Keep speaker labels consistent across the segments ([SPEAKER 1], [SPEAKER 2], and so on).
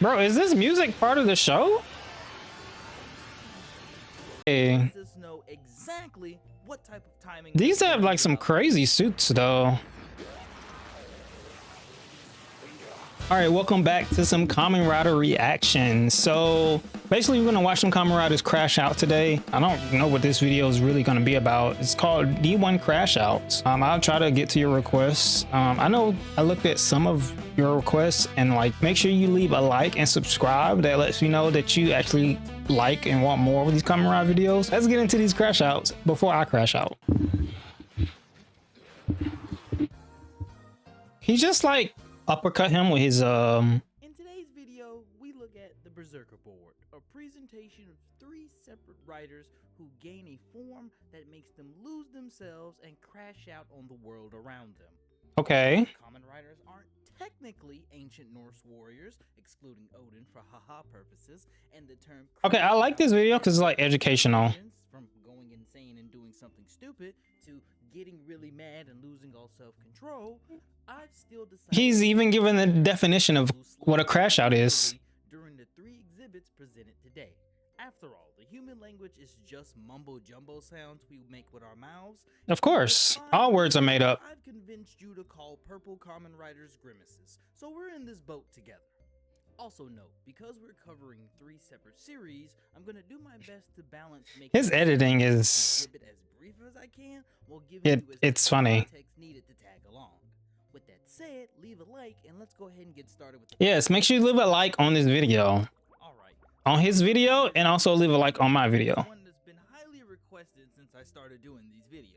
[SPEAKER 1] Bro, is this music part of the show? Hey.
[SPEAKER 2] Know exactly what type of timing.
[SPEAKER 1] These have like some crazy suits though. All right, welcome back to some Kamen Rider reactions. So basically we're gonna watch some Kamen Riders crash out today. I don't know what this video is really gonna be about. It's called D1 Crash Out. I'll try to get to your requests. I know I looked at some of your requests, and like, make sure you leave a like and subscribe. That lets me know that you actually like and want more of these Kamen Rider videos. Let's get into these crash outs before I crash out. He just like uppercut him with his
[SPEAKER 2] In today's video, we look at the Berserker board, a presentation of 3 separate riders who gain a form that makes them lose themselves and crash out on the world around them.
[SPEAKER 1] Okay.
[SPEAKER 2] Kamen Riders aren't technically ancient Norse warriors, excluding Odin for haha purposes, and the term
[SPEAKER 1] okay, I like this video because it's like educational.
[SPEAKER 2] From going insane and doing something stupid to getting really mad and losing all self-control, I've still decided. He's
[SPEAKER 1] even given the definition of what a crash out is
[SPEAKER 2] during the 3 exhibits presented today. After all, the human language is just mumbo-jumbo sounds we make with our mouths.
[SPEAKER 1] Of course, all words are made up.
[SPEAKER 2] I've convinced you to call purple Kamen Riders grimaces, so we're in this boat together. Also note, because we're covering 3 separate series, I'm gonna do my best to balance making
[SPEAKER 1] his editing is
[SPEAKER 2] as brief as I can while giving you
[SPEAKER 1] it's funny.
[SPEAKER 2] Context needed to tag along. With that said, leave a like and let's go ahead and get started with the
[SPEAKER 1] yes, make sure you leave a like on this video.
[SPEAKER 2] Alright.
[SPEAKER 1] On his video, and also leave a like on my video.
[SPEAKER 2] One that's been highly requested since I started doing these videos.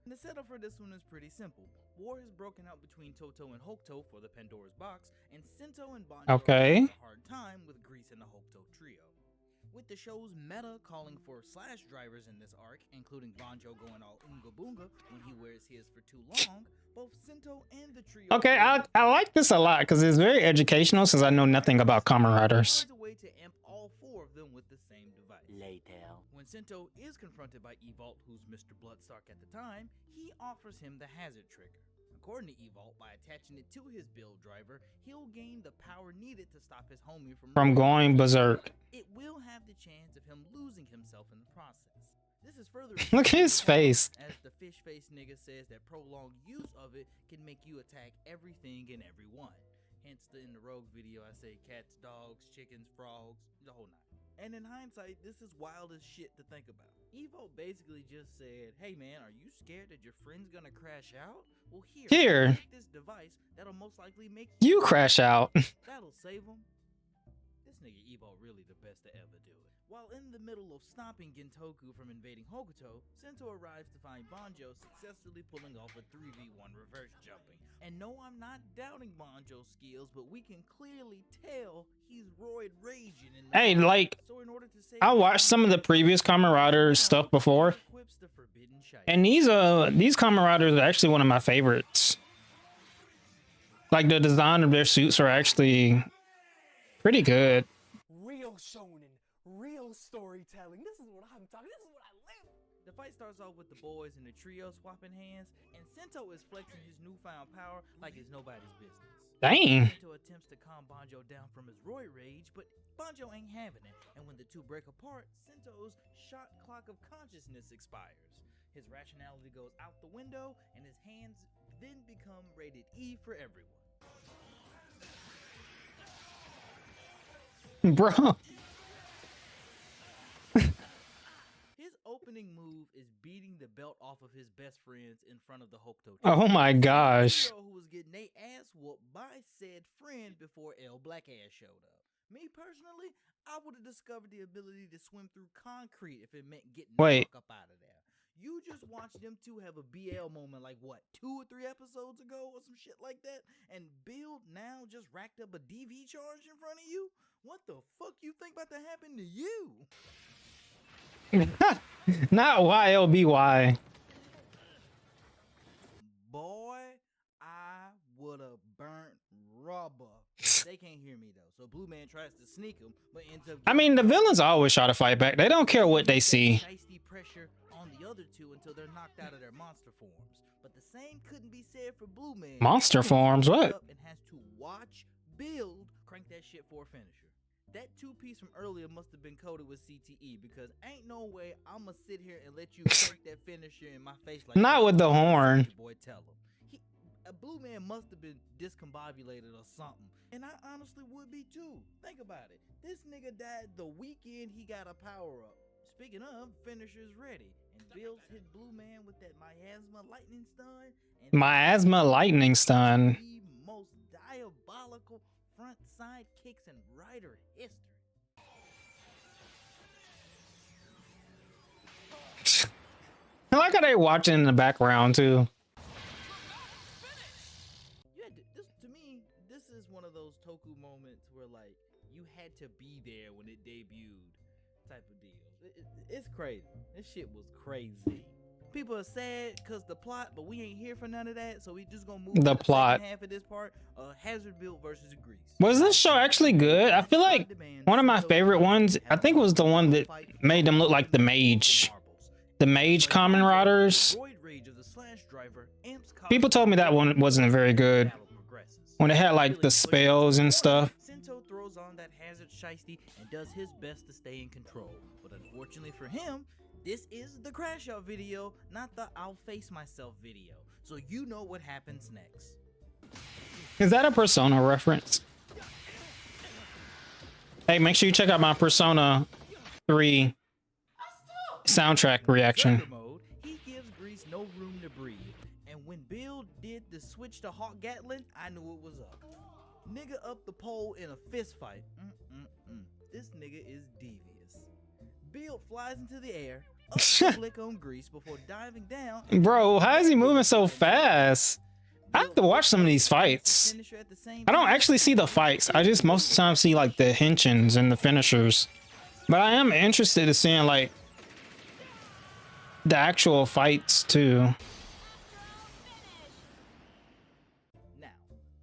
[SPEAKER 2] And the setup for this one is pretty simple. War is broken out between Toto and Hokuto for the Pandora's box, and Sento and Banjo
[SPEAKER 1] okay.
[SPEAKER 2] have a hard time with Grease and the Hokuto trio. With the show's meta calling for slash drivers in this arc, including Banjo going all oonga boonga when he wears his for too long, both Sento and the trio.
[SPEAKER 1] Okay, I like this a lot because it's very educational since I know nothing about Kamen Riders.
[SPEAKER 2] A way to amp all 4 of them with the same device. Later. When Sento is confronted by Evault, who's Mr. Bloodstark at the time, he offers him the hazard trigger. According to Evault, by attaching it to his build driver, he'll gain the power needed to stop his homie from
[SPEAKER 1] going berserk.
[SPEAKER 2] It will have the chance of him losing himself in the process. This is further
[SPEAKER 1] look at his face.
[SPEAKER 2] As the fish face nigga says that prolonged use of it can make you attack everything and everyone. Hence in the Rogue video I say cats, dogs, chickens, frogs, the whole nine. And in hindsight, this is wild as shit to think about. Evo basically just said, hey man, are you scared that your friend's gonna crash out? Well here. This device that'll most likely make
[SPEAKER 1] you crash out.
[SPEAKER 2] That'll save him. This nigga Evo really the best to ever do it. While in the middle of stopping Gintoku from invading Hokuto, Sento arrives to find Banjo successfully pulling off a 3v1 reverse jumping. And no, I'm not doubting Banjo's skills, but we can clearly tell he's roid raging.
[SPEAKER 1] Hey, like, so in order to I watched some of the previous Kamen Riders stuff before, and these Kamen Riders are actually one of my favorites. Like, the design of their suits are actually pretty good.
[SPEAKER 3] Real shonen, real storytelling. This is what I'm talking. This is what I live.
[SPEAKER 2] The fight starts off with the boys and the trio swapping hands, and Sento is flexing his newfound power like it's nobody's business.
[SPEAKER 1] Dang.
[SPEAKER 2] Sento attempts to calm Banjo down from his roid rage, but Banjo ain't having it, and when the two break apart, Sento's shot clock of consciousness expires. His rationality goes out the window, and his hands then become rated E for everyone.
[SPEAKER 1] Bro.
[SPEAKER 2] His opening move is beating the belt off of his best friends in front of the Hokuto.
[SPEAKER 1] Oh my gosh.
[SPEAKER 2] Who was getting their ass whooped by said friend before L Black Ass showed up. Me personally, I would have discovered the ability to swim through concrete if it meant getting the fuck up out of there. You just watched them two have a BL moment like what, 2 or 3 episodes ago or some shit like that, and Build now just racked up a DV charge in front of you? What the fuck you think about to happen to you?
[SPEAKER 1] Not YLBY.
[SPEAKER 2] Boy, I would have burnt rubber. They can't hear me though, so Blue Man tries to sneak him, but ends up.
[SPEAKER 1] I mean, the villains always try to fight back. They don't care what they see.
[SPEAKER 2] Shiesty pressure on the other two until they're knocked out of their monster forms. But the same couldn't be said for Blue Man.
[SPEAKER 1] Monster forms? What?
[SPEAKER 2] And has to watch Build crank that shit for a finisher. That two-piece from earlier must have been coated with CTE, because ain't no way I'ma sit here and let you fake that finisher in my face like
[SPEAKER 1] Not
[SPEAKER 2] that.
[SPEAKER 1] with the horn.
[SPEAKER 2] Boy, tell him. A blue man must have been discombobulated or something. And I honestly would be too. Think about it. This nigga died the weekend he got a power-up. Speaking of, finisher's ready. And Bills hit blue man with that miasma lightning stun. And
[SPEAKER 1] Miasma lightning stun.
[SPEAKER 2] the most diabolical front side kicks in Rider history.
[SPEAKER 1] I like how they watching in the background too.
[SPEAKER 2] To me, this is one of those Toku moments where like you had to be there when it debuted, type of deal. It's crazy. This shit was crazy. People are sad because the plot, but we ain't here for none of that, so we just gonna move
[SPEAKER 1] The
[SPEAKER 2] to
[SPEAKER 1] plot.
[SPEAKER 2] second half of this part. Hazard Build versus Grease.
[SPEAKER 1] Was this show actually good? I feel like one of my favorite ones, I think, was the one that made them look like the mage. The mage Kamen Riders. People told me that one wasn't very good. When it had like the spells and stuff.
[SPEAKER 2] Sento throws on that hazard shiesty and does his best to stay in control. But unfortunately for him, this is the crash out video, not the I'll face myself video. So you know what happens next.
[SPEAKER 1] Is that a Persona reference? Hey, make sure you check out my Persona 3 soundtrack reaction.
[SPEAKER 2] Mode, he gives Grease no room to breathe. And when Bill did the switch to Hawk Gatlin, I knew it was up. Nigga up the pole in a fist fight. This nigga is devious. Bill flies into the air, up the flick on Grease before diving down.
[SPEAKER 1] Bro, how is he moving so fast? I have to watch some of these fights. I don't actually see the fights. I just most of the time see like the henchins and the finishers. But I am interested in seeing like the actual fights too.
[SPEAKER 2] Now,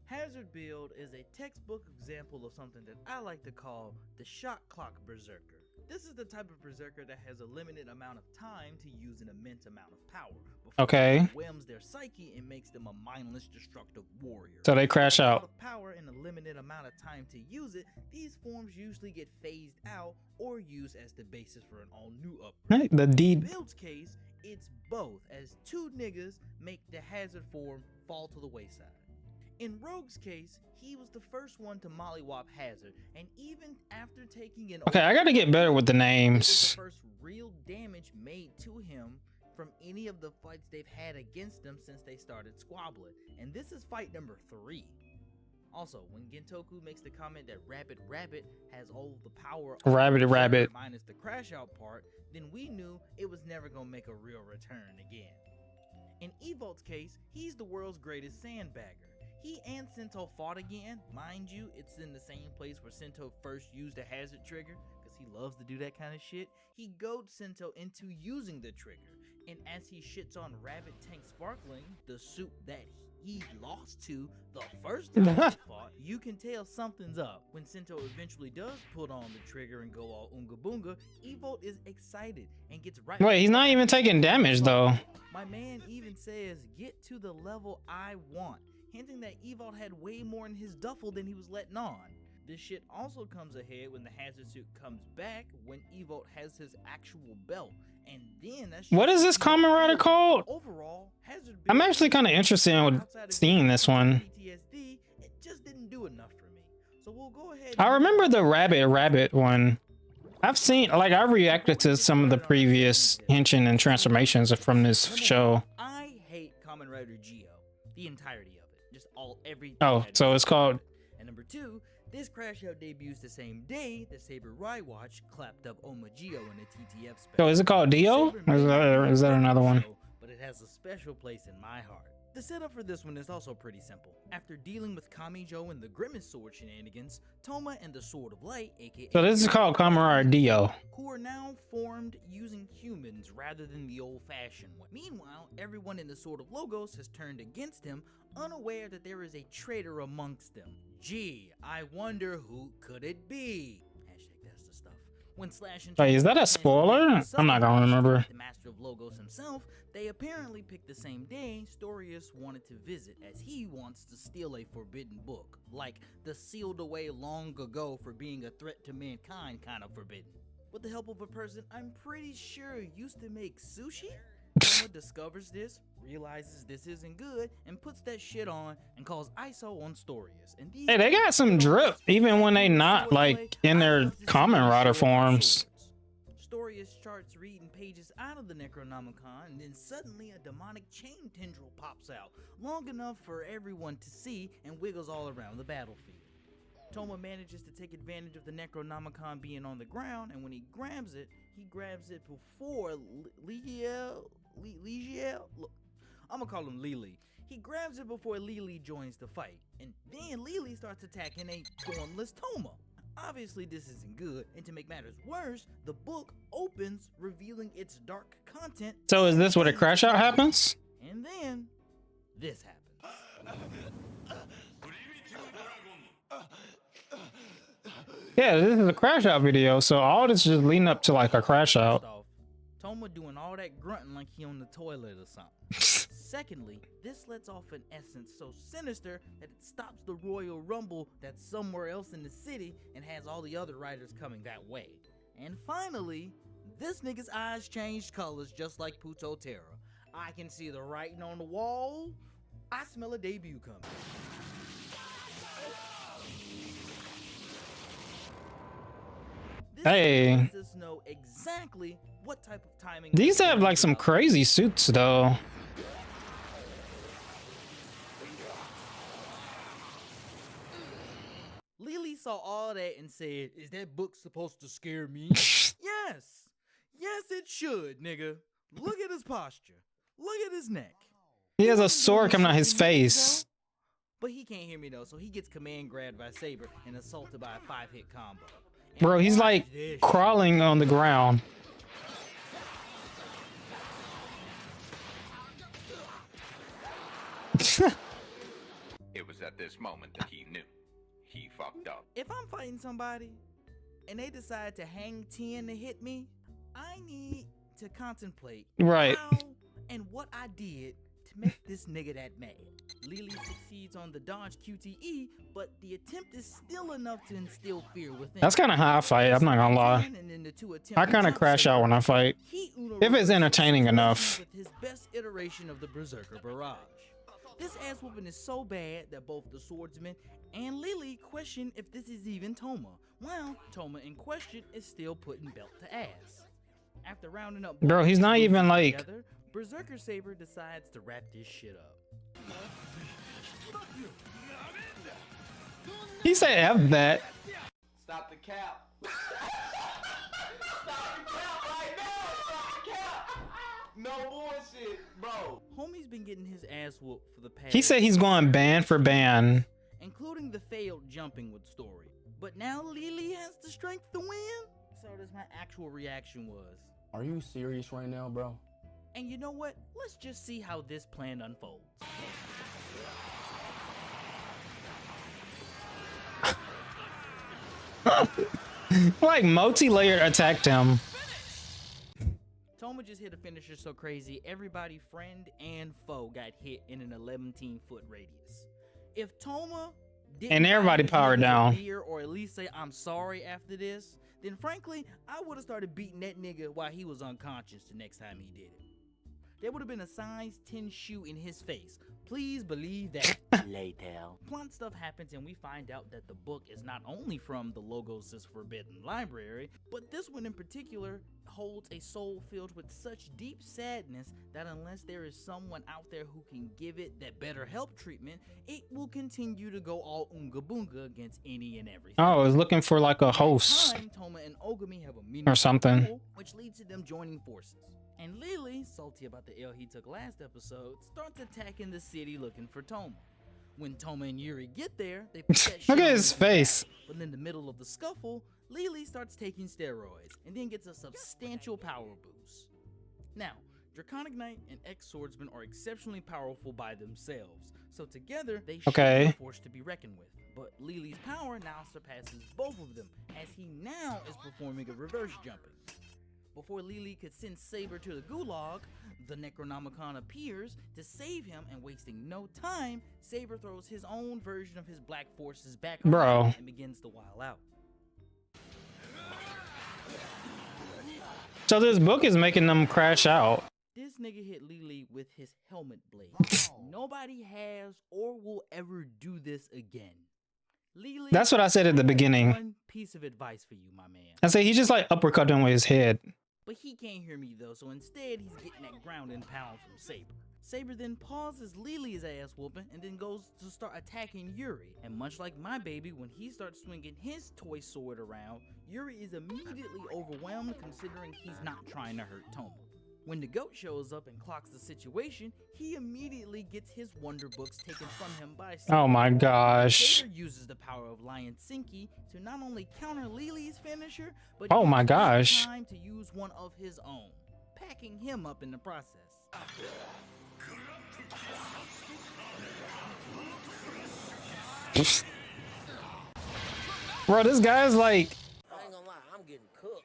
[SPEAKER 2] Hazard Build is a textbook example of something that I like to call the shot clock berserker. This is the type of berserker that has a limited amount of time to use an immense amount of power.
[SPEAKER 1] Okay.
[SPEAKER 2] It whelms their psyche and makes them a mindless, destructive warrior.
[SPEAKER 1] So they crash out.
[SPEAKER 2] With power and a limited amount of time to use it, these forms usually get phased out or used as the basis for an all-new upgrade.
[SPEAKER 1] The D.
[SPEAKER 2] In Build's case, it's both, as two niggas make the hazard form fall to the wayside. In Rogue's case, he was the first one to mollywop Hazard, and even after taking an
[SPEAKER 1] Okay, I gotta get better with the
[SPEAKER 2] it was
[SPEAKER 1] names.
[SPEAKER 2] the first real damage made to him from any of the fights they've had against him since they started squabbling, and this is fight number 3. Also, when Gintoku makes the comment that Rabbit Rabbit has all the power of
[SPEAKER 1] Rabbit Rabbit
[SPEAKER 2] minus the crash out part, then we knew it was never gonna make a real return again. In Evolt's case, he's the world's greatest sandbagger. He and Sento fought again. Mind you, it's in the same place where Sento first used the hazard trigger, because he loves to do that kind of shit. He goads Sento into using the trigger, and as he shits on Rabbit Tank Sparkling, the suit that he lost to the first time he fought, you can tell something's up. When Sento eventually does put on the trigger and go all Oonga Boonga, Evolt is excited and gets right.
[SPEAKER 1] Wait, he's not even taking damage though.
[SPEAKER 2] My man even says, "Get to the level I want," hinting that Evolt had way more in his duffel than he was letting on. This shit also comes ahead when the hazard suit comes back when Evolt has his actual belt. And then that shit—
[SPEAKER 1] What is this Kamen Rider called?
[SPEAKER 2] Overall, Hazard
[SPEAKER 1] I'm actually kind of interested in seeing this one.
[SPEAKER 2] PTSD, it just didn't do enough for me. So we'll go ahead.
[SPEAKER 1] I remember the Rabbit one. I've seen, like, I reacted to some of the previous henshin and transformations from this show.
[SPEAKER 2] I hate Kamen Rider Geo, the entirety of it, just everything.
[SPEAKER 1] Oh, so it's called.
[SPEAKER 2] And number 2, this crash out debuts the same day that Saber Ride Watch clapped up Oma Geo in a TTF special.
[SPEAKER 1] So is it called Dio? Or is that another one?
[SPEAKER 2] But it has a special place in my heart. The setup for this one is also pretty simple. After dealing with Kamijo and the Grimace Sword shenanigans, Toma and the Sword of Light, aka
[SPEAKER 1] So this is called Kamen Rider Dio.
[SPEAKER 2] who are now formed using humans rather than the old-fashioned way. Meanwhile, everyone in the Sword of Logos has turned against him, unaware that there is a traitor amongst them. Gee, I wonder who could it be? Hashtag that's the stuff. When Slash and
[SPEAKER 1] Wait, is that a spoiler? I'm not gonna remember.
[SPEAKER 2] The master of Logos himself, they apparently picked the same day Storius wanted to visit, as he wants to steal a forbidden book, like the sealed away long ago for being a threat to mankind kind of forbidden. With the help of a person I'm pretty sure used to make sushi, Toma discovers this, realizes this isn't good, and puts that shit on and calls ISO on Storius. And
[SPEAKER 1] Hey, they got some drip even when they not like in their Kamen Rider forms.
[SPEAKER 2] Storius starts reading pages out of the Necronomicon, and then suddenly a demonic chain tendril pops out, long enough for everyone to see, and wiggles all around the battlefield. Toma manages to take advantage of the Necronomicon being on the ground, and when he grabs it before Ligiel. I'm gonna call him Lily. He grabs it before Lily joins the fight, and then Lily starts attacking a formless Toma. Obviously this isn't good, and to make matters worse, the book opens revealing its dark content.
[SPEAKER 1] So is this where the crash out happens?
[SPEAKER 2] And then this happens.
[SPEAKER 1] Yeah, this is a crash out video, so all this is just leading up to like a crash out.
[SPEAKER 2] Toma doing all that grunting like he on the toilet or something. Secondly, this lets off an essence so sinister that it stops the Royal Rumble that's somewhere else in the city and has all the other riders coming that way. And finally, this nigga's eyes changed colors just like Puto Terra. I can see the writing on the wall. I smell a debut coming.
[SPEAKER 1] Hey,
[SPEAKER 2] lets us know exactly what type of timing.
[SPEAKER 1] these have like some crazy suits though.
[SPEAKER 2] Lily saw all that and said, "Is that book supposed to scare me?" Yes. Yes, it should, nigga. Look at his posture. Look at his neck.
[SPEAKER 1] He has a sword coming out his face.
[SPEAKER 2] But he can't hear me though, so he gets command grabbed by Saber and assaulted by a 5-hit combo.
[SPEAKER 1] Bro, he's like crawling on the ground.
[SPEAKER 4] It was at this moment that he knew. He fucked up.
[SPEAKER 2] If I'm fighting somebody and they decide to hang 10 to hit me, I need to contemplate
[SPEAKER 1] Right.
[SPEAKER 2] how and what I did to make this nigga that mad. Lily succeeds on the dodge QTE, but the attempt is still enough to instill fear within.
[SPEAKER 1] That's kind of how I fight, I'm not gonna lie. I kind of crash out when I fight. If it's entertaining enough.
[SPEAKER 2] With his best iteration of the Berserker Barrage. This ass whooping is so bad that both the swordsman and Lily question if this is even Toma, while Toma in question is still putting belt to ass. After rounding up,
[SPEAKER 1] Bro, he's not even like
[SPEAKER 2] together, Berserker Saber decides to wrap this shit up.
[SPEAKER 1] He said F that.
[SPEAKER 3] Stop the cap. Stop the cap right now. Stop the cap. No bullshit, bro.
[SPEAKER 2] Homie's been getting his ass whooped for the past.
[SPEAKER 1] He said he's going ban for ban.
[SPEAKER 2] Including the failed jumping with story. But now Lily has the strength to win? So that's my actual reaction was.
[SPEAKER 3] Are you serious right now, bro?
[SPEAKER 2] And you know what? Let's just see how this plan unfolds.
[SPEAKER 1] Like multi-layered attacked him.
[SPEAKER 2] Toma just hit a finisher so crazy, everybody, friend and foe, got hit in an 11-foot radius. If Toma didn't
[SPEAKER 1] And everybody powered down.
[SPEAKER 2] or at least say I'm sorry after this, then frankly, I would have started beating that nigga while he was unconscious the next time he did it. There would have been a size 10 shoe in his face. Please believe that. Later. Plot stuff happens and we find out that the book is not only from the Logos' Forbidden Library, but this one in particular holds a soul filled with such deep sadness that unless there is someone out there who can give it that better help treatment, it will continue to go all oonga boonga against any and everything.
[SPEAKER 1] Oh, I was looking for like a host
[SPEAKER 2] Toma and Ogami have a meaningful
[SPEAKER 1] or something.
[SPEAKER 2] duel, which leads to them joining forces. And Lily, salty about the L he took last episode, starts attacking the city looking for Toma. When Toma and Yuri get there, they put that shit
[SPEAKER 1] Look at
[SPEAKER 2] on
[SPEAKER 1] his face.
[SPEAKER 2] back. But in the middle of the scuffle, Lily starts taking steroids and then gets a substantial power boost. Now, Draconic Knight and Ex-Swordsman are exceptionally powerful by themselves, so together they share a force to be reckoned with. But Lily's power now surpasses both of them, as he now is performing a reverse jumping. Before Lily could send Saber to the gulag, the Necronomicon appears to save him, and wasting no time, Saber throws his own version of his black forces back on him and begins to wild out.
[SPEAKER 1] So this book is making them crash out.
[SPEAKER 2] This nigga hit Lily with his helmet blade. Nobody has or will ever do this again. Lily,
[SPEAKER 1] That's what I said at the beginning.
[SPEAKER 2] One piece of advice for you, my man.
[SPEAKER 1] I say he just like uppercut him with his head.
[SPEAKER 2] But he can't hear me though, so instead he's getting that ground and pound from Saber. Saber then pauses Lily's ass whooping and then goes to start attacking Yuri. And much like my baby, when he starts swinging his toy sword around, Yuri is immediately overwhelmed, considering he's not trying to hurt Toma. When the goat shows up and clocks the situation, he immediately gets his wonder books taken from him by Saber.
[SPEAKER 1] Oh my gosh.
[SPEAKER 2] Saber uses the power of Lion Sinki to not only counter Lily's finisher, but
[SPEAKER 1] Oh my gosh.
[SPEAKER 2] time to use one of his own, packing him up in the process.
[SPEAKER 1] Bro, this guy's like,
[SPEAKER 5] I ain't gonna lie, I'm getting cooked.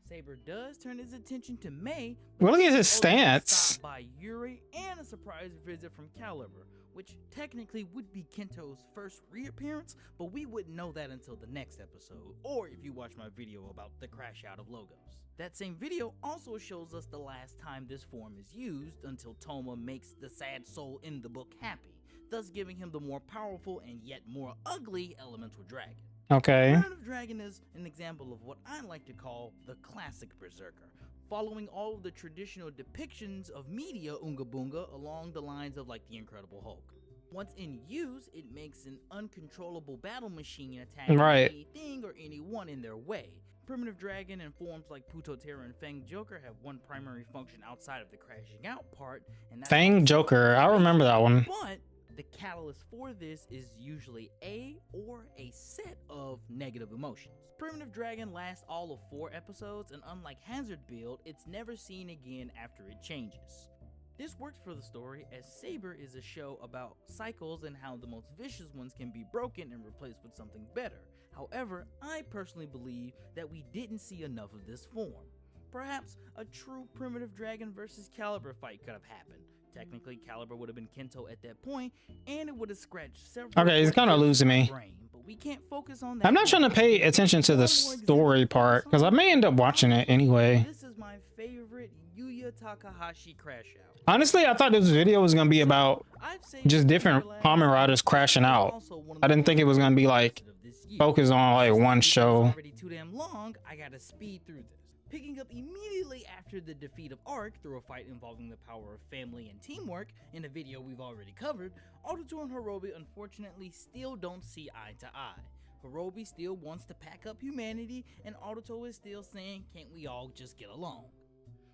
[SPEAKER 2] Saber does turn his attention to May.
[SPEAKER 1] well, look at his
[SPEAKER 2] Stopped
[SPEAKER 1] stance.
[SPEAKER 2] by Yuri and a surprise visit from Caliber, which technically would be Kento's first reappearance, but we wouldn't know that until the next episode, or if you watch my video about the crash out of logos. That same video also shows us the last time this form is used, until Toma makes the sad soul in the book happy, thus giving him the more powerful and yet more ugly elemental dragon.
[SPEAKER 1] Okay.
[SPEAKER 2] Primitive Dragon is an example of what I like to call the classic berserker, following all of the traditional depictions of media Oonga Boonga along the lines of like the Incredible Hulk. Once in use, it makes an uncontrollable battle machine attacking anything or anyone in their way. Primitive Dragon and forms like Putoterra and Fang Joker have one primary function outside of the crashing out part, and that's
[SPEAKER 1] Fang Joker. I remember that one.
[SPEAKER 2] But the catalyst for this is usually a or a set of negative emotions. Primitive Dragon lasts all of 4 episodes, and unlike Hazard Build, it's never seen again after it changes. This works for the story, as Saber is a show about cycles and how the most vicious ones can be broken and replaced with something better. However, I personally believe that we didn't see enough of this form. Perhaps a true Primitive Dragon versus Caliber fight could have happened. Technically, Caliber would have been Kento at that point, and it would have scratched several.
[SPEAKER 1] Okay, he's kind of losing me.
[SPEAKER 2] Brain, but we can't focus on that.
[SPEAKER 1] I'm not trying to pay attention to the story part, because I may end up watching it anyway.
[SPEAKER 2] This is my favorite Yuya Takahashi crash out.
[SPEAKER 1] Honestly, I thought this video was going to be about just different Kamen Riders crashing out. I didn't think it was going to be like focused on like one show.
[SPEAKER 2] Already too damn long, I gotta speed through this. Picking up immediately after the defeat of Arc through a fight involving the power of family and teamwork in a video we've already covered, Autoto and Hirobi unfortunately still don't see eye to eye. Hirobi still wants to pack up humanity, and Autoto is still saying, can't we all just get along?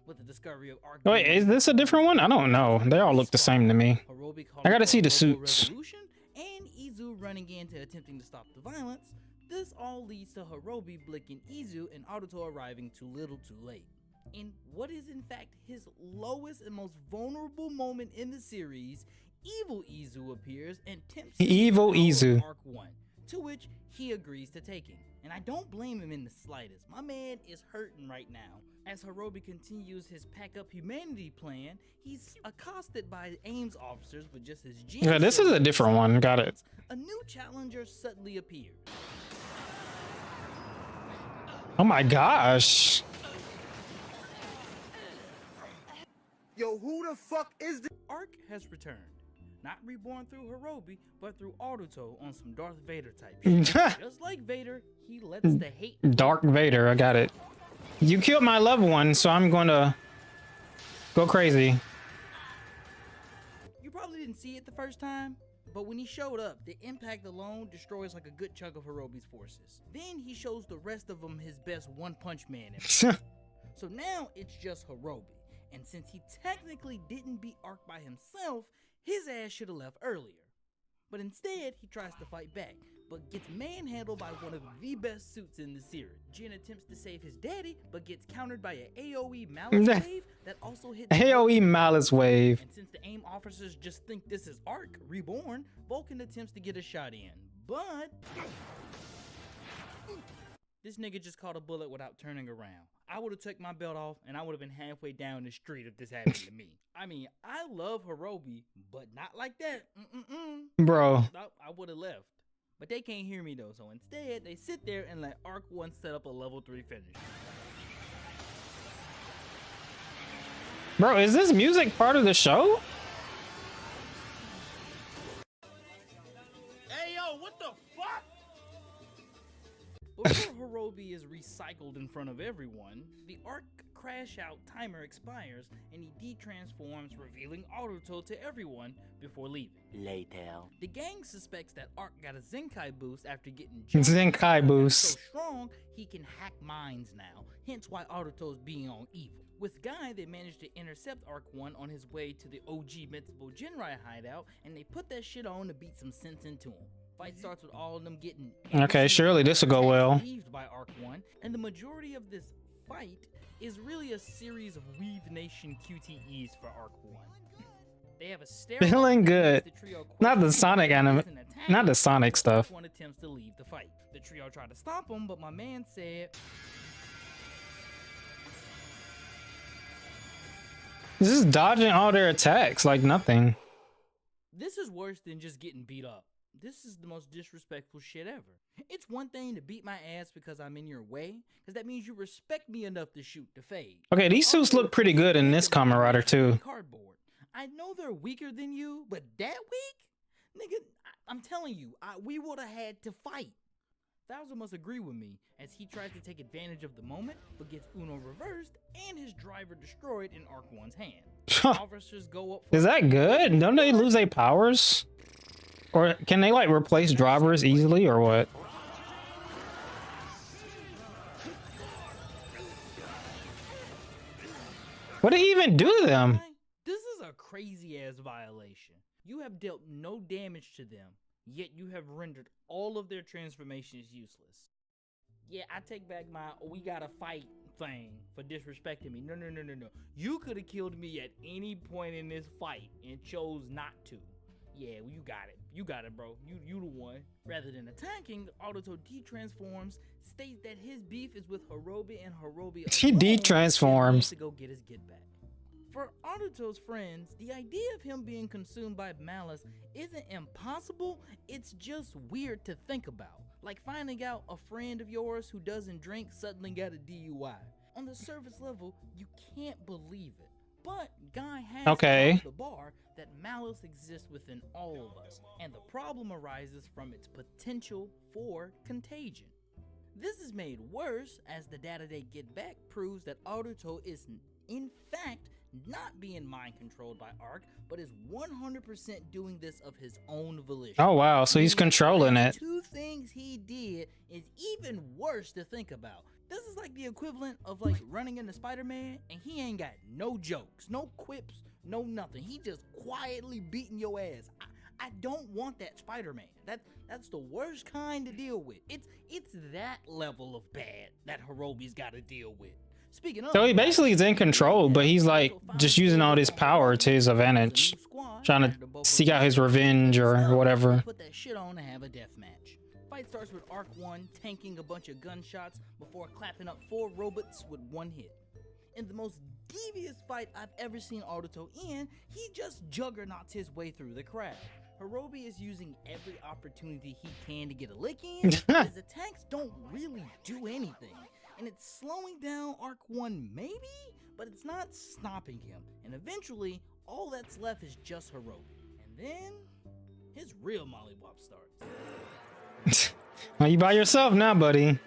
[SPEAKER 2] With the discovery of Arc.
[SPEAKER 1] Wait, is this a different one? I don't know. They all look the same to me. I gotta see the suits.
[SPEAKER 2] And Izu running in to attempting to stop the violence. This all leads to Hirobi blicking Izu and Autoto arriving too little too late. In what is in fact his lowest and most vulnerable moment in the series, Evil Izu appears and tempts him
[SPEAKER 1] Evil
[SPEAKER 2] to follow
[SPEAKER 1] Izu.
[SPEAKER 2] Arc 1, to which he agrees to taking. And I don't blame him in the slightest. My man is hurting right now. As Hirobi continues his pack up humanity plan, he's accosted by AIM's officers with just his gym.
[SPEAKER 1] Yeah, this is a different one. Got it.
[SPEAKER 2] A new challenger suddenly appeared.
[SPEAKER 1] Oh my gosh.
[SPEAKER 5] Yo, who the fuck is this?
[SPEAKER 2] Arc has returned. Not reborn through Hirobi, but through Autoto on some Darth Vader type shit. Just like Vader, he lets the hate.
[SPEAKER 1] Dark Vader, I got it. You killed my loved one, so I'm going to go crazy.
[SPEAKER 2] You probably didn't see it the first time, but when he showed up, the impact alone destroys like a good chunk of Hirobi's forces. Then he shows the rest of them his best one-punch man. So now it's just Hirobi, and since he technically didn't beat Arc by himself, his ass should have left earlier. But instead, he tries to fight back, but gets manhandled by one of the best suits in the series. Jin attempts to save his daddy, but gets countered by an AoE malice wave that also hits
[SPEAKER 1] AoE malice wave.
[SPEAKER 2] And since the AIM officers just think this is Arc reborn, Vulcan attempts to get a shot in, but this nigga just caught a bullet without turning around. I would have took my belt off and I would have been halfway down the street if this happened to me. I mean, I love Hirobi, but not like that.
[SPEAKER 1] Bro.
[SPEAKER 2] I would have left. But they can't hear me though, so instead they sit there and let Arc 1 set up a level 3 finish.
[SPEAKER 1] Bro, is this music part of the show?
[SPEAKER 2] Hey yo, what the fuck? Before Hirobi is recycled in front of everyone, the Arc CRASHOUT timer expires and he de-transforms, revealing Autoto to everyone before leaving.
[SPEAKER 6] Later.
[SPEAKER 2] The gang suspects that Arc got a Zenkai boost after getting
[SPEAKER 1] Zenkai boost.
[SPEAKER 2] So strong, he can hack minds now, hence why Autoto's being on evil. With Guy, they managed to intercept Arc 1 on his way to the OG Mitsubo Jinrai hideout, and they put that shit on to beat some sense into him. Fight starts with all of them getting
[SPEAKER 1] okay, surely this will go well.
[SPEAKER 2] By Arc 1, and the majority of this fight is really a series of Weave Nation QTEs for Arc 1. They have a stereo
[SPEAKER 1] Feeling good.
[SPEAKER 2] the trio
[SPEAKER 1] Not the Sonic anime, not the Sonic stuff.
[SPEAKER 2] One attempts to leave the fight. The trio tried to stop him, but my man said,
[SPEAKER 1] This is dodging all their attacks like nothing.
[SPEAKER 2] "This is worse than just getting beat up. This is the most disrespectful shit ever. It's one thing to beat my ass because I'm in your way, because that means you respect me enough to shoot the fade.
[SPEAKER 1] Okay, these suits look pretty good in this Kamen Rider too.
[SPEAKER 2] Cardboard. I know they're weaker than you, but that weak? Nigga, I'm telling you, we would have had to fight." Bowser must agree with me, as he tries to take advantage of the moment, but gets Uno reversed and his driver destroyed in Arc 1's hand. Officers go up for
[SPEAKER 1] Is that good? Don't they lose their powers? Or can they like replace drivers easily or what? What did he even do to them?
[SPEAKER 2] This is a crazy ass violation. You have dealt no damage to them, yet you have rendered all of their transformations useless. Yeah, I take back my "we gotta fight" thing for disrespecting me. No. You could have killed me at any point in this fight and chose not to. Yeah, well, you got it. You got it, bro. You the one. Rather than attacking, Autoto de-transforms, states that his beef is with Hirobi and Hirobi
[SPEAKER 1] He
[SPEAKER 2] alone,
[SPEAKER 1] de-transforms.
[SPEAKER 2] and wants to go get his get back. For Autoto's friends, the idea of him being consumed by malice isn't impossible, it's just weird to think about. Like finding out a friend of yours who doesn't drink suddenly got a DUI. On the surface level, you can't believe it. But Guy has
[SPEAKER 1] Okay.
[SPEAKER 2] the bar that malice exists within all of us, and the problem arises from its potential for contagion. This is made worse as the data they get back proves that Autoto is in fact not being mind controlled by Arc, but is 100% doing this of his own volition.
[SPEAKER 1] Oh wow, so he's controlling it.
[SPEAKER 2] Two things he did is even worse to think about. This is like the equivalent of like running into Spider-Man and he ain't got no jokes, no quips, no nothing. He just quietly beating your ass. I don't want that Spider-Man. That's the worst kind to deal with. It's that level of bad that Hirobi's got to deal with. Speaking of,
[SPEAKER 1] So he basically is in control, but he's like just using all this power to his advantage, trying to seek out his revenge or whatever.
[SPEAKER 2] Put that shit on and have a death match. Fight starts with Arc 1 tanking a bunch of gunshots before clapping up 4 robots with 1 hit. In the most devious fight I've ever seen Autoto in, he just juggernauts his way through the crowd. Hirobi is using every opportunity he can to get a lick in, but his attacks don't really do anything. And it's slowing down Arc 1 maybe, but it's not stopping him. And eventually, all that's left is just Hirobi. And then, his real mollywop starts.
[SPEAKER 1] Are you by yourself now, buddy?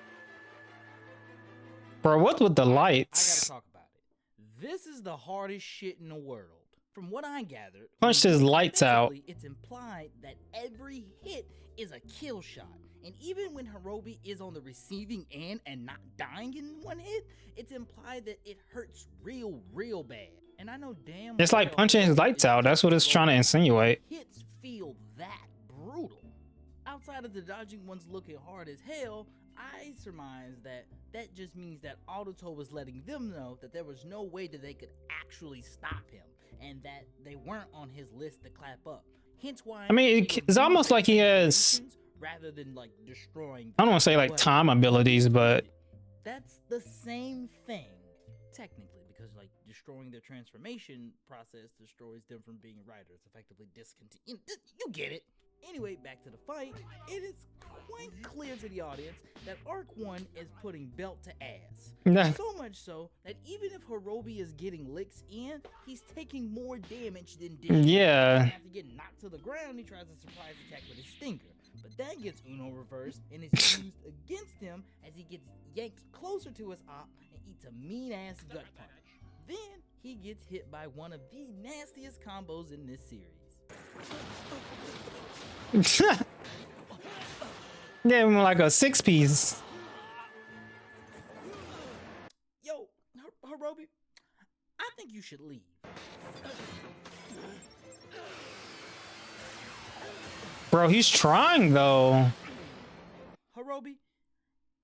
[SPEAKER 1] Bro, what's with the
[SPEAKER 2] I gotta
[SPEAKER 1] lights?
[SPEAKER 2] talk about it. This is the hardest shit in the world. From what I gathered,
[SPEAKER 1] Punched his lights out.
[SPEAKER 2] it's implied that every hit is a kill shot. And even when Hirobi is on the receiving end and not dying in 1 hit, it's implied that it hurts real bad. And I know damn
[SPEAKER 1] It's like
[SPEAKER 2] well
[SPEAKER 1] punching his lights out. That's what it's trying to insinuate.
[SPEAKER 2] hits feel that brutal. Outside of the dodging ones looking hard as hell, I surmise that that just means that Autoto was letting them know that there was no way that they could actually stop him, and that they weren't on his list to clap up. Hence why
[SPEAKER 1] I mean, it's almost like he has,
[SPEAKER 2] rather than like destroying.
[SPEAKER 1] I don't want to say like time abilities, but
[SPEAKER 2] that's the same thing technically, because like destroying their transformation process destroys them from being riders, effectively discontinue. You get it. Anyway, back to the fight. It is quite clear to the audience that Arc 1 is putting belt to ass. So much so that even if Hirobi is getting licks in, he's taking more damage than Digimon.
[SPEAKER 1] Yeah.
[SPEAKER 2] After getting knocked to the ground, he tries a surprise attack with his stinger. But that gets Uno reversed and is used against him as he gets yanked closer to his op and eats a mean-ass gut punch. Then he gets hit by one of the nastiest combos in this series.
[SPEAKER 1] Gave him like a 6-piece.
[SPEAKER 2] Yo, Hirobi, I think you should leave.
[SPEAKER 1] Bro, he's trying though.
[SPEAKER 2] Hirobi,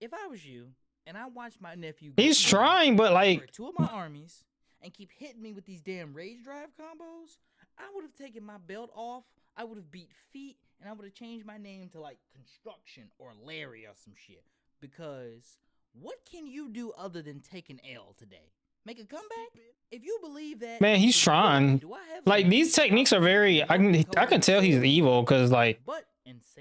[SPEAKER 2] if I was you and I watched my nephew
[SPEAKER 1] He's trying, but like
[SPEAKER 2] 2 of my armies and keep hitting me with these damn rage drive combos, I would have taken my belt off, I would have beat feet, and I would have changed my name to like Construction or Larry or some shit. Because what can you do other than take an L today? Make a comeback? If you believe that,
[SPEAKER 1] man, he's trying. Like these techniques are very, I can tell he's evil because like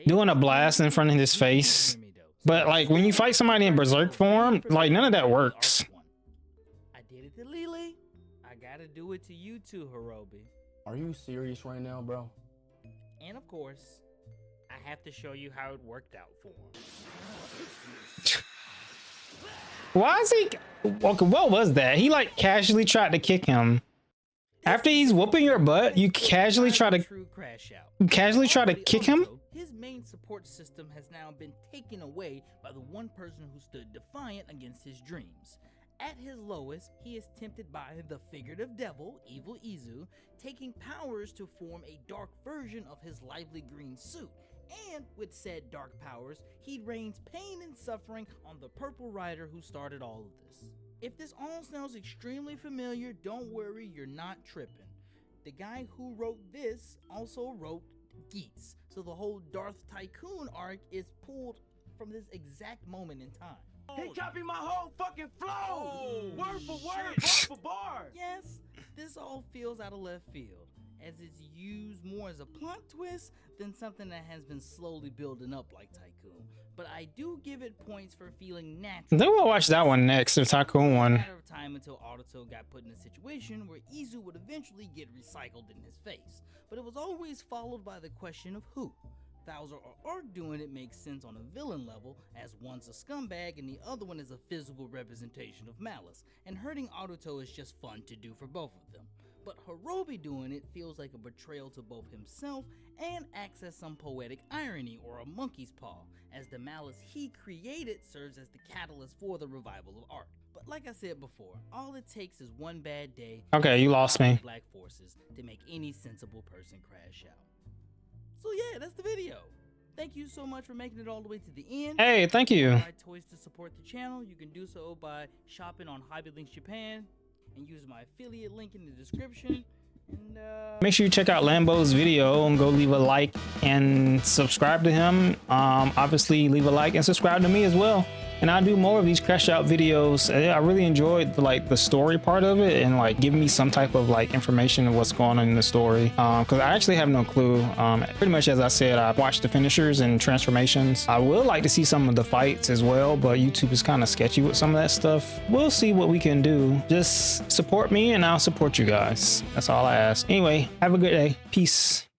[SPEAKER 1] doing a blast in front of his face. But like when you fight somebody in berserk form, like none of that works.
[SPEAKER 2] I did it to Lily. I gotta do it to you too, Hirobi.
[SPEAKER 6] Are you serious right now, bro?
[SPEAKER 2] And of course, I have to show you how it worked out for him.
[SPEAKER 1] Why is he? Okay, what was that? He like casually tried to kick him. After he's whooping your butt, you casually try to kick him?
[SPEAKER 2] His main support system has now been taken away by the one person who stood defiant against his dreams. At his lowest, he is tempted by the figurative devil, Evil Izu, taking powers to form a dark version of his lively green suit. And with said dark powers, he rains pain and suffering on the purple rider who started all of this. If this all sounds extremely familiar, don't worry, you're not tripping. The guy who wrote this also wrote Geats, so the whole Darth Tycoon arc is pulled from this exact moment in time.
[SPEAKER 5] He copied my whole fucking flow! Word for word, bar for bar!
[SPEAKER 2] Yes, this all feels out of left field, as it's used more as a plot twist than something that has been slowly building up like Tycoon. But I do give it points for feeling natural.
[SPEAKER 1] Then we'll watch that one next, the Tycoon one.
[SPEAKER 2] It was a matter of time until Autoto got put in a situation where Izu would eventually get recycled in his face. But it was always followed by the question of who. Bowser or Arc doing it makes sense on a villain level, as one's a scumbag and the other one is a physical representation of malice, and hurting Autoto is just fun to do for both of them. But Hirobi doing it feels like a betrayal to both himself and acts as some poetic irony or a monkey's paw, as the malice he created serves as the catalyst for the revival of Arc. But like I said before, all it takes is one bad day.
[SPEAKER 1] Okay, you lost me.
[SPEAKER 2] Black forces to make any sensible person crash out. So yeah, that's the video. Thank you so much for making it all the way to the end.
[SPEAKER 1] Hey, thank you.
[SPEAKER 2] Buy toys to support the channel. You can do so by shopping on Hobby Links Japan and use my affiliate link in the description. And
[SPEAKER 1] make sure you check out Lambo's video and go leave a like and subscribe to him. Obviously leave a like and subscribe to me as well. And I do more of these crash out videos. I really enjoyed the story part of it and like giving me some type of like information of what's going on in the story. Because I actually have no clue. Pretty much as I said, I watched the finishers and transformations. I would like to see some of the fights as well, but YouTube is kind of sketchy with some of that stuff. We'll see what we can do. Just support me and I'll support you guys. That's all I ask. Anyway, have a good day. Peace.